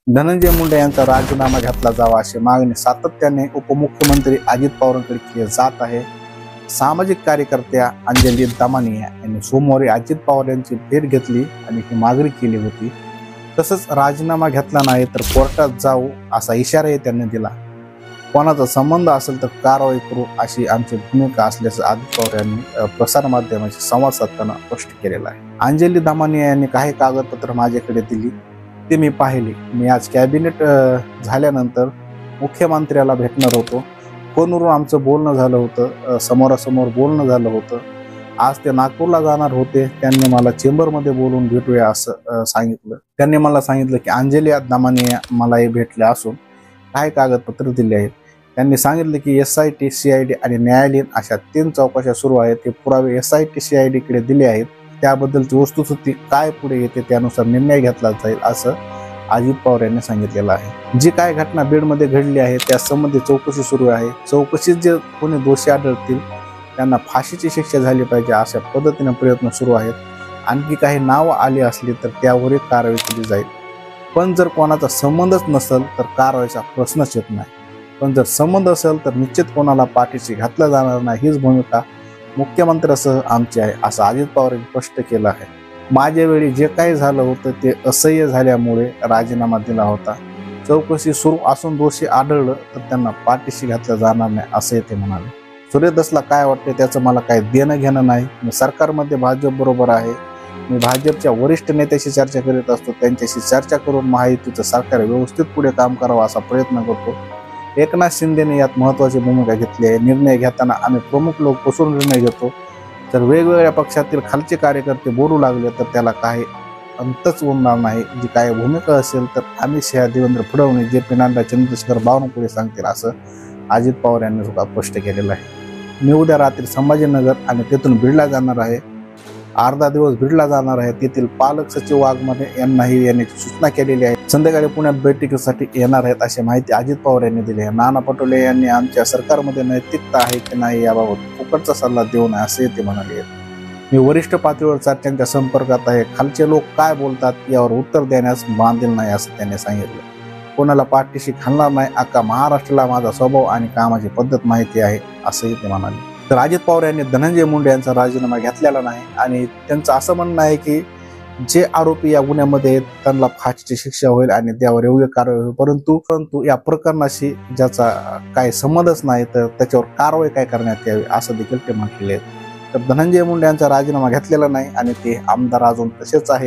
धनंजय मुंडे यांचा राजीनामा घेतला जावा अशी मागणी सातत्याने उपमुख्यमंत्री अजित पवारांकडे केली जात आहे। सामाजिक कार्यकर्त्या अंजली दमानिया यांनी सोमवारी अजित पवार यांची भेट घेतली आणि ही मागणी केली होती। तसंच राजीनामा घेतला नाही तर कोर्टात जाऊ असा इशाराही त्यांनी दिला। कोणाचा संबंध असेल तर कारवाई करू अशी आमची भूमिका असल्याचं अजित पवार यांनी प्रसारमाध्यमांशी संवाद साधताना स्पष्ट केलेलं आहे। अंजली दमानिया यांनी काही कागदपत्र माझ्याकडे दिली, ते मी पाहिले। मी आज कॅबिनेट झाल्यानंतर मुख्यमंत्र्याला भेटणार होतो। फोनवरून आमचं बोलणं झालं होतं, समोरासमोर बोलणं झालं होतं। आज ते नागपूरला जाणार होते, त्यांनी मला चेंबरमध्ये बोलून भेटूया असं सांगितलं। त्यांनी मला सांगितलं की अंजली दमानिया मलाही भेटले असून काही कागदपत्र दिले आहेत। त्यांनी सांगितलं की SIT, CID आणि न्यायालयीन अशा 3 चौकशा सुरू आहेत। ते पुरावे SIT, CID कडे दिले आहेत। त्याबद्दलची वस्तुस्थिती काय पुढे येते त्यानुसार निर्णय घेतला जाईल असं अजित पवार यांनी सांगितलेलं आहे। जी काय घटना बीडमध्ये घडली आहे त्या संबंधी चौकशी सुरू आहे। चौकशीत जे कोणी दोषी आढळतील त्यांना फाशीची शिक्षा झाली पाहिजे अशा पद्धतीने प्रयत्न सुरू आहेत। आणखी काही नाव आली असली तर त्यावरही कारवाई केली जाईल। पण जर कोणाचा संबंधच नसेल तर कारवाईचा प्रश्नच येत नाही। पण जर संबंध असेल तर निश्चित कोणाला पाठीशी घातला जाणार नाही, हीच भूमिका मुख्यमंत्र्यासह आमची आहे असं अजित पवार यांनी स्पष्ट केलं आहे। माझ्या वेळी जे काही झालं होतं ते असह्य झाल्यामुळे राजीनामा दिला होता। चौकशी सुरू असून दोषी आढळलं तर त्यांना पाठीशी घातलं जाणार नाही असंही ते म्हणाले। सूर्यदासला काय वाटते त्याचं मला काही देणं घेणं नाही। मी सरकारमध्ये भाजप बरोबर आहे। मी भाजपच्या वरिष्ठ नेत्याशी चर्चा करीत असतो, त्यांच्याशी चर्चा करून महायुतीचं सरकार व्यवस्थित पुढे काम करावं असा प्रयत्न करतो। एकनाथ शिंदेने यात महत्त्वाची भूमिका घेतली आहे। निर्णय घेताना आम्ही प्रमुख लोक बसून निर्णय घेतो। जर वेगवेगळ्या पक्षातील खालचे कार्यकर्ते बोलू लागले तर त्याला काही अंतच उरणार नाही। जी काही भूमिका असेल तर अमित शहा, देवेंद्र फडणवीस, JP नड्डा, चंद्रशेखर बावनकुळे सांगतील असं अजित पवार यांनी स्पष्ट केलेलं आहे। मी उद्या रात्री संभाजीनगर आणि तेथून बीडला जाणार आहे। अर्धा दिवस बीडला जाणार आहे। तेथील पालक सचिव वाघमारे यांनाही येण्याची सूचना केलेली आहे। संध्याकाळी पुण्यात बैठकीसाठी येणार आहेत अशी माहिती अजित पवार यांनी दिली आहे। नाना पटोले यांनी आमच्या सरकारमध्ये नैतिकता आहे की नाही याबाबत फुकटचा सल्ला देऊ नये असे ते म्हणाले। मी वरिष्ठ पातळीवर चर्चांच्या संपर्कात आहे। खालचे लोक काय बोलतात यावर उत्तर देण्यास बांधील नाही असं त्यांनी सांगितलं। कोणाला पाठीशी घालणार नाही। अख्खा महाराष्ट्राला माझा स्वभाव आणि कामाची पद्धत माहिती आहे असंही ते म्हणाले। तर अजित पवार यांनी धनंजय मुंडे यांचा राजीनामा घेतलेला नाही आणि त्यांचं असं म्हणणं आहे की जे आरोपी या गुन्ह्यामध्ये आहेत त्यांना फाशीची शिक्षा होईल आणि त्यावर योग्य कारवाई होईल। परंतु या प्रकरणाशी ज्याचा काही संबंधच नाही तर त्याच्यावर कारवाई काय करण्यात यावी असं देखील ते म्हटलेले आहेत। तर धनंजय मुंडे यांचा राजीनामा घेतलेला नाही आणि ते आमदार अजून तसेच आहेत।